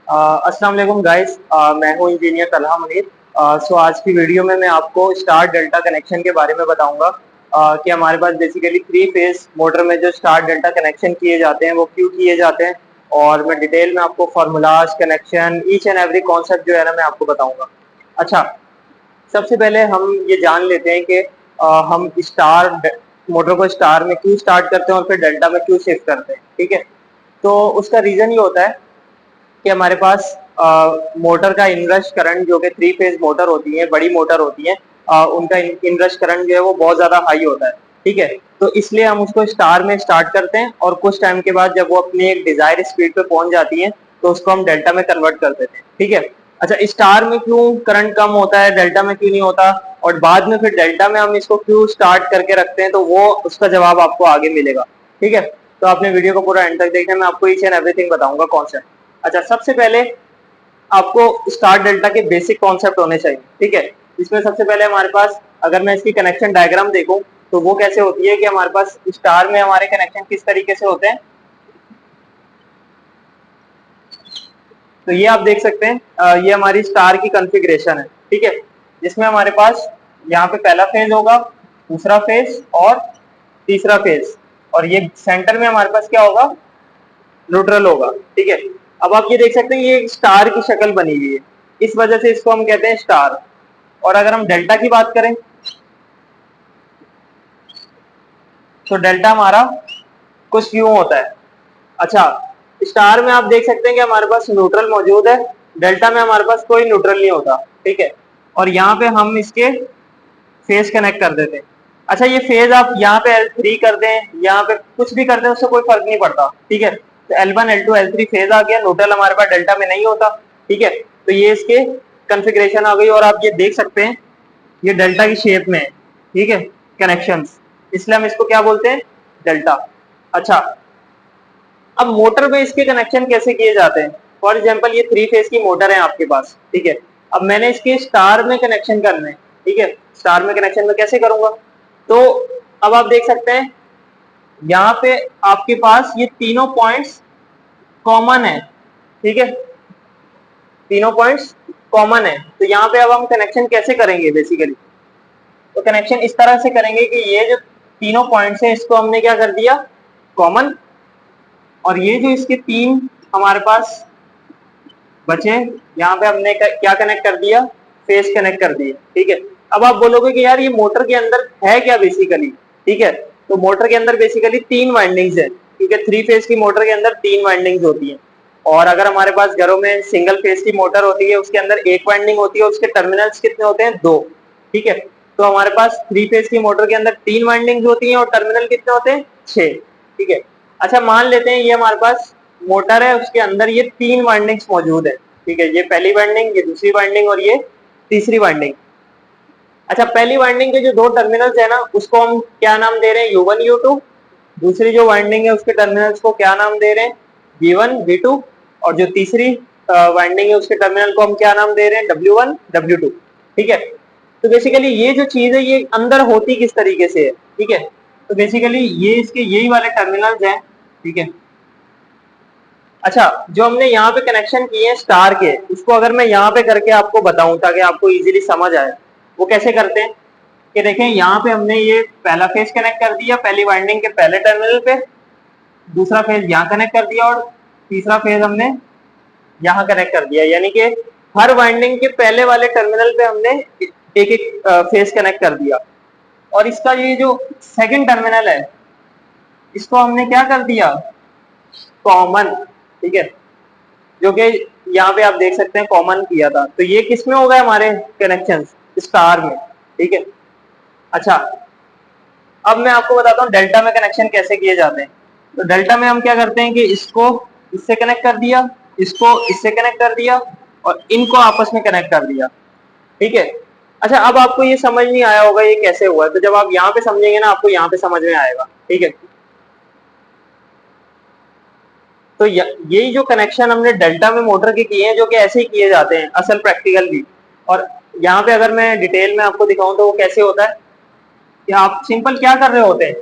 अस्सलाम वालेकुम गाइस। मैं हूं इंजीनियर तलहा मुनीर। सो आज की वीडियो में मैं आपको स्टार डेल्टा कनेक्शन के बारे में बताऊंगा कि हमारे पास बेसिकली थ्री फेज मोटर में जो स्टार डेल्टा कनेक्शन किए जाते हैं वो क्यों किए जाते हैं, और मैं डिटेल में आपको formulas, connection, each and every concept जो है ना मैं आपको बताऊंगा। अच्छा, सबसे पहले हम ये जान लेते हैं कि हम स्टार मोटर को स्टार में क्यों स्टार्ट करते हैं और फिर डेल्टा में क्यों शिफ्ट करते हैं। ठीक है, तो उसका रीजन ये होता है कि हमारे पास मोटर का इनरश करंट, जो कि थ्री फेज मोटर होती है, बड़ी मोटर होती है, उनका इनरश करंट जो है वो बहुत ज्यादा हाई होता है। ठीक है, तो इसलिए हम उसको स्टार में स्टार्ट करते हैं और कुछ टाइम के बाद जब वो अपनी एक डिजायर स्पीड पे पहुंच जाती है तो उसको हम डेल्टा में कन्वर्ट कर देते हैं। ठीक है, अच्छा, स्टार में क्यों करंट कम होता है, डेल्टा में क्यों नहीं होता, और बाद में फिर डेल्टा में हम इसको क्यों स्टार्ट करके रखते हैं, तो वो उसका जवाब आपको आगे मिलेगा। ठीक है, तो आपने वीडियो को पूरा एंड तक देखना, मैं आपको ईच एंड एवरीथिंग बताऊंगा कॉन्सेप्ट। अच्छा, सबसे पहले आपको स्टार डेल्टा के बेसिक कॉन्सेप्ट होने चाहिए। ठीक है, इसमें सबसे पहले हमारे पास, अगर मैं इसकी कनेक्शन डायग्राम देखूं तो वो कैसे होती है कि हमारे पास स्टार में हमारे कनेक्शन किस तरीके से होते हैं। तो ये आप देख सकते हैं, ये हमारी स्टार की कॉन्फ़िगरेशन है। ठीक है, जिसमें हमारे पास यहाँ पे पहला फेज होगा, दूसरा फेज और तीसरा फेज, और ये सेंटर में हमारे पास क्या होगा, न्यूट्रल होगा। ठीक है, अब आप ये देख सकते हैं ये स्टार की शक्ल बनी हुई है, इस वजह से इसको हम कहते हैं स्टार। और अगर हम डेल्टा की बात करें तो डेल्टा हमारा कुछ यूं होता है। अच्छा, स्टार में आप देख सकते हैं कि हमारे पास न्यूट्रल मौजूद है, डेल्टा में हमारे पास कोई न्यूट्रल नहीं होता। ठीक है, और यहाँ पे हम इसके फेज कनेक्ट कर देते हैं। अच्छा, ये फेज आप यहाँ पे L3 कर दें, यहाँ पे कुछ भी कर दें, उससे कोई फर्क नहीं पड़ता। ठीक है, तो L1 L2 L3 फेज आ गया, न्यूट्रल हमारे पास डेल्टा में नहीं होता। ठीक है, तो ये इसके कॉन्फ़िगरेशन आ गई, और आप ये देख सकते हैं ये डेल्टा की शेप में है। ठीक है, कनेक्शंस, इसलिए हम इसको क्या बोलते हैं, डेल्टा। अच्छा, अब मोटर में इसके कनेक्शन कैसे किए जाते हैं। फॉर एग्जाम्पल ये थ्री फेज की मोटर है आपके पास। ठीक है, अब मैंने इसके स्टार में कनेक्शन करने हैं। ठीक है, स्टार में कनेक्शन में कैसे करूंगा, तो अब आप देख सकते हैं यहाँ पे आपके पास ये तीनों पॉइंट्स कॉमन है। ठीक है, तीनों पॉइंट्स कॉमन है, तो यहाँ पे अब हम कनेक्शन कैसे करेंगे बेसिकली, तो कनेक्शन इस तरह से करेंगे कि ये जो तीनों पॉइंट्स हैं इसको हमने क्या कर दिया, कॉमन, और ये जो इसके तीन हमारे पास बचे, यहाँ पे हमने क्या कनेक्ट कर दिया, फेस कनेक्ट कर दिए। ठीक है, अब आप बोलोगे कि यार ये मोटर के अंदर है क्या बेसिकली। ठीक है, तो मोटर के अंदर बेसिकली तीन वाइंडिंग्स है। ठीक है, थ्री फेज की मोटर के अंदर तीन वाइंडिंग्स होती है, और अगर हमारे पास घरों में सिंगल फेज की मोटर होती है उसके अंदर एक वाइंडिंग होती है, उसके टर्मिनल्स कितने होते हैं, दो। ठीक है, तो हमारे पास थ्री फेज की मोटर के अंदर तीन वाइंडिंग्स होती हैं और टर्मिनल कितने होते हैं, छह। ठीक है, अच्छा, मान लेते हैं ये हमारे पास मोटर है, उसके अंदर ये तीन वाइंडिंग्स मौजूद है। ठीक है, ये पहली वाइंडिंग, ये दूसरी वाइंडिंग और ये तीसरी वाइंडिंग। अच्छा, पहली वाइंडिंग के जो दो टर्मिनल्स है ना उसको हम क्या नाम दे रहे हैं, U1 U2। दूसरी जो वाइंडिंग है उसके टर्मिनल्स को क्या नाम दे रहे हैं, V1 V2। और जो तीसरी वाइंडिंग है उसके टर्मिनल को हम क्या नाम दे रहे हैं, W1 W2। ठीक है, तो बेसिकली ये जो चीज है ये अंदर होती किस तरीके से है। ठीक है, तो बेसिकली ये इसके यही वाले टर्मिनल्स हैं। ठीक है, अच्छा, जो हमने यहाँ पे कनेक्शन किए हैं स्टार के, उसको अगर मैं यहाँ पे करके आपको बताऊं ताकि आपको इजीली समझ आए, वो कैसे करते हैं कि देखें, यहाँ पे हमने ये पहला फेज कनेक्ट कर दिया पहली वाइंडिंग के पहले टर्मिनल पे, दूसरा फेज यहाँ कनेक्ट कर दिया, और तीसरा फेज हमने यहाँ कनेक्ट कर दिया, यानी कि हर वाइंडिंग के पहले वाले टर्मिनल पे हमने एक एक फेज कनेक्ट कर दिया। और इसका ये जो सेकंड टर्मिनल है इसको हमने क्या कर दिया, कॉमन। ठीक है, जो कि यहाँ पे आप देख सकते हैं कॉमन किया था, तो ये किस में हो गए हमारे कनेक्शन, स्टार में। ठीक है, अच्छा, अब मैं आपको बताता हूँ डेल्टा में कनेक्शन कैसे किए जाते हैं। तो डेल्टा में हम क्या करते हैं कि इसको इससे कनेक्ट कर दिया, इसको इससे कनेक्ट कर दिया, और इनको आपस में कनेक्ट कर दिया। ठीक है, अच्छा, अब आपको ये समझ नहीं आया होगा ये कैसे हुआ, तो जब आप यहाँ पे समझेंगे ना आपको यहाँ पे समझ में आएगा। ठीक है, तो यही जो कनेक्शन हमने डेल्टा में मोटर के किए हैं जो कि ऐसे ही किए जाते हैं असल प्रैक्टिकल भी। और यहाँ पे अगर मैं डिटेल में आपको दिखाऊं तो वो कैसे होता है कि आप सिंपल क्या कर रहे होते हैं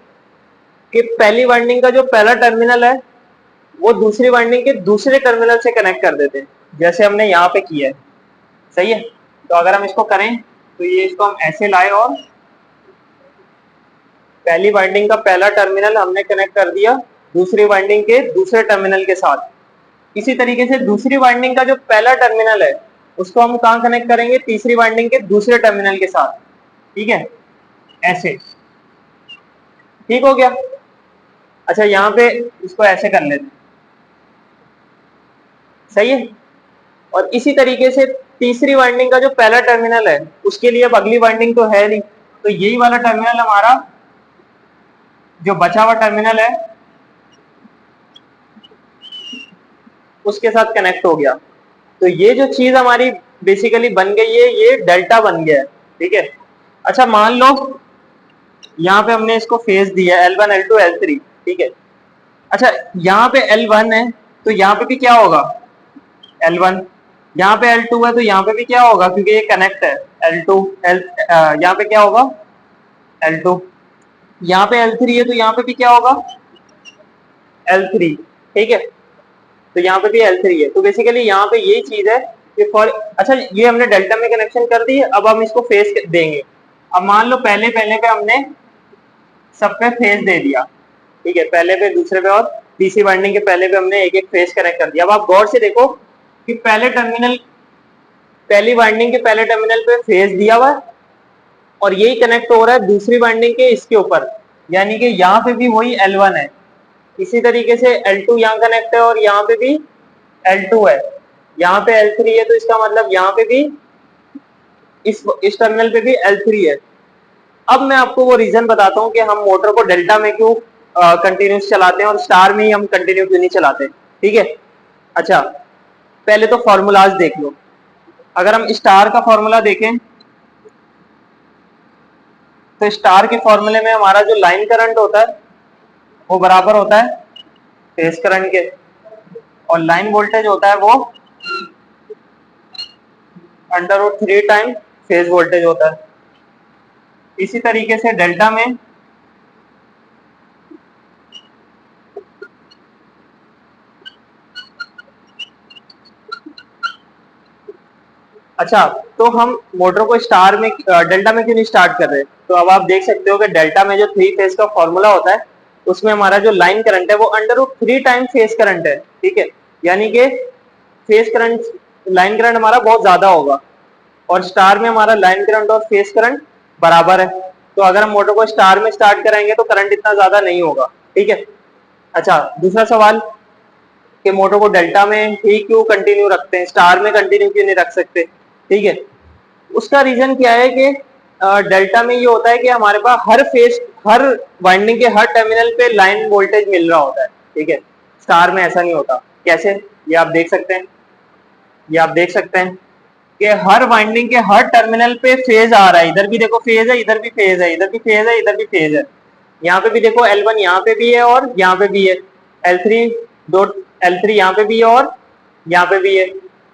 कि पहली वाइंडिंग का जो पहला टर्मिनल है वो दूसरी वाइंडिंग के दूसरे टर्मिनल से कनेक्ट कर देते हैं। जैसे हमने यहाँ पे किया है, सही है। तो अगर हम इसको करें तो ये इसको हम ऐसे लाए और पहली वाइंडिंग का पहला टर्मिनल हमने कनेक्ट कर दिया दूसरी वाइंडिंग के दूसरे टर्मिनल के साथ। इसी तरीके से दूसरी वाइंडिंग का जो पहला टर्मिनल है उसको हम कहाँ कनेक्ट करेंगे, तीसरी वाइंडिंग के दूसरे टर्मिनल के साथ, ठीक है, ऐसे। ठीक हो गया। अच्छा यहाँ पे इसको ऐसे कर लेते हैं, सही है। और इसी तरीके से तीसरी वाइंडिंग का जो पहला टर्मिनल है उसके लिए अब अगली वाइंडिंग तो है नहीं, तो यही वाला टर्मिनल हमारा जो बचा हुआ टर्मिनल है उसके साथ कनेक्ट हो गया। तो ये जो चीज हमारी बेसिकली बन गई है ये डेल्टा बन गया है, ठीक है। अच्छा मान लो यहाँ पे हमने इसको फेज दिया L1 L2 L3, ठीक है। अच्छा यहाँ पे L1 है तो यहाँ पे भी क्या होगा L1, यहाँ पे L2 है तो यहाँ पे भी क्या होगा, क्योंकि ये कनेक्ट है L2 यहाँ पे क्या होगा L2, यहाँ पे L3 है तो यहाँ पे भी क्या होगा L3, ठीक है। तो यहाँ पे भी L3 है, तो बेसिकली यहाँ पे यही चीज है कि फॉर, अच्छा ये हमने डेल्टा में कनेक्शन कर दी, अब हम इसको फेज देंगे। अब मान लो पहले पहले पे हमने सब पे फेज दे दिया, ठीक है, पहले पे दूसरे पे और तीसरी वाइंडिंग के पहले पे हमने एक एक फेज कनेक्ट कर दिया। अब आप गौर से देखो कि पहले टर्मिनल, पहली वाइंडिंग के पहले टर्मिनल पे फेज दिया हुआ है और यही कनेक्ट हो रहा है दूसरी वाइंडिंग के इसके ऊपर, यानी कि यहाँ पे भी वही L1 है। इसी तरीके से L2 यहाँ कनेक्ट है और यहाँ पे भी L2 है, यहाँ पे L3 है, तो इसका मतलब यहाँ पे भी इस टर्मिनल पे भी L3 है। अब मैं आपको वो रीजन बताता हूँ कि हम मोटर को डेल्टा में क्यों कंटिन्यूस चलाते हैं और स्टार में ही हम कंटिन्यू क्यों नहीं चलाते, ठीक है। अच्छा पहले तो फॉर्मूलाज देख लो। अगर हम स्टार का फॉर्मूला देखें तो स्टार के फॉर्मूले में हमारा जो लाइन करंट होता है वो बराबर होता है फेज करंट के, और लाइन वोल्टेज होता है वो √3 टाइम फेज वोल्टेज होता है। इसी तरीके से डेल्टा में अच्छा तो हम मोटर को स्टार में डेल्टा में क्यों नहीं स्टार्ट कर रहे, तो अब आप देख सकते हो कि डेल्टा में जो 3 फेज का फॉर्मूला होता है उसमें हमारा जो लाइन करंट है वो √3 टाइम फेज करंट है, ठीक है। यानी कि फेज करंट, लाइन करंट हमारा बहुत ज्यादा होगा और स्टार में हमारा लाइन करंट और फेज करंट बराबर है। तो अगर हम मोटर को स्टार में स्टार्ट कराएंगे तो करंट इतना ज्यादा नहीं होगा, ठीक है। अच्छा दूसरा सवाल कि मोटर को डेल्टा में ही क्यों कंटिन्यू रखते हैं, स्टार में कंटिन्यू क्यों नहीं रख सकते, ठीक है। उसका रीजन क्या है कि डेल्टा में ये होता है कि हमारे पास हर फेज, हर वाइंडिंग के हर टर्मिनल पे लाइन वोल्टेज मिल रहा होता है, ठीक है। स्टार में ऐसा नहीं होता। कैसे, ये आप देख सकते हैं, ये आप देख सकते हैं कि हर वाइंडिंग के हर टर्मिनल पे फेज आ रहा है, इधर भी देखो फेज है, इधर भी फेज है, इधर भी फेज है, इधर भी फेज है। यहाँ पे भी देखो L1 यहाँ पे भी है और यहाँ पे भी है, L3 दो, L3 यहाँ पे भी है और यहाँ पे भी है,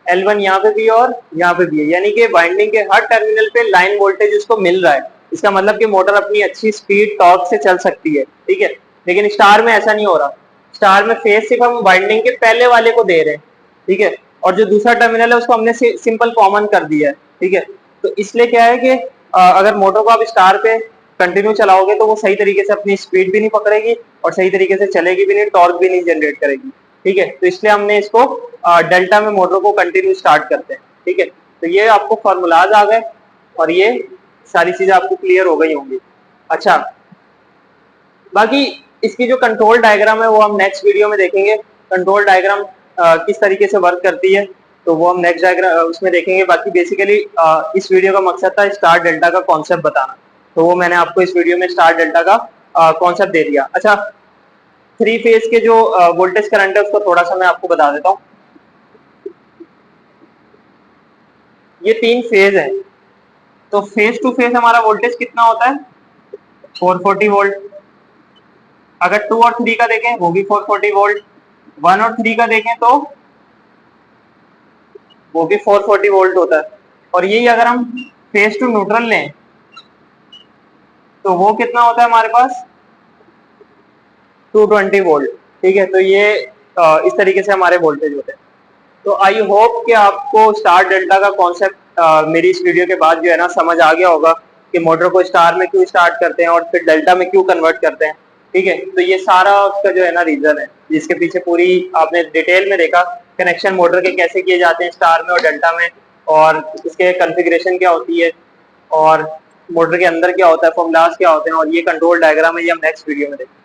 L1 यहाँ पे भी है और यहाँ पे भी है। यानी कि वाइंडिंग के हर टर्मिनल पे लाइन वोल्टेज उसको मिल रहा है। इसका मतलब कि मोटर अपनी अच्छी स्पीड टॉर्क से चल सकती है, ठीक है। लेकिन स्टार में ऐसा नहीं हो रहा। स्टार में फेज सिर्फ हम वाइंडिंग के पहले वाले को दे रहे हैं, ठीक है, और जो दूसरा टर्मिनल है उसको हमने सिंपल कॉमन कर दिया है, ठीक है। तो इसलिए क्या है कि अगर मोटर को आप स्टार पे कंटिन्यू चलाओगे तो वो सही तरीके से अपनी स्पीड भी नहीं पकड़ेगी और सही तरीके से चलेगी भी नहीं, टॉर्क भी नहीं जनरेट करेगी, ठीक है। तो इसलिए हमने इसको डेल्टा में मोटर को कंटिन्यू स्टार्ट करते हैं, ठीक है। तो ये आपको फॉर्मूलाज आ गए और ये सारी चीजें आपको क्लियर हो गई होंगी। अच्छा बाकी इसकी जो कंट्रोल डायग्राम है वो हम नेक्स्ट वीडियो में देखेंगे। कंट्रोल डायग्राम किस तरीके से वर्क करती है तो वो हम नेक्स्ट डायग्राम उसमें देखेंगे। बाकी बेसिकली इस वीडियो का मकसद था स्टार डेल्टा का कॉन्सेप्ट बताना, तो वो मैंने आपको इस वीडियो में स्टार डेल्टा का कॉन्सेप्ट दे दिया। अच्छा 3 फेज के जो वोल्टेज करंट है उसको थोड़ा सा मैं आपको बता देता हूँ। ये 3 फेज है, तो फेज टू फेज हमारा वोल्टेज कितना होता है 440 वोल्ट। अगर 2 और 3 का देखें वो भी 440 वोल्ट, 1 और 3 का देखें तो वो भी 440 वोल्ट होता है। और यही अगर हम फेज टू न्यूट्रल लें तो वो कितना होता है हमारे पास 220 वोल्ट, ठीक है। तो ये इस तरीके से हमारे वोल्टेज होते हैं। तो आई होप कि आपको स्टार डेल्टा का कॉन्सेप्ट मेरी इस वीडियो के बाद जो है ना समझ आ गया होगा कि मोटर को स्टार में क्यों स्टार्ट करते हैं और फिर डेल्टा में क्यों कन्वर्ट करते हैं। ठीक है, तो ये सारा उसका जो है ना रीजन है जिसके पीछे पूरी आपने डिटेल में देखा कनेक्शन मोटर के कैसे किए जाते हैं स्टार में और डेल्टा में, और इसके कॉन्फ़िगरेशन क्या होती है और मोटर के अंदर क्या होता है, फॉर्मूलाज क्या होते हैं, और ये कंट्रोल डायग्राम है, ये हम नेक्स्ट वीडियो में देखेंगे।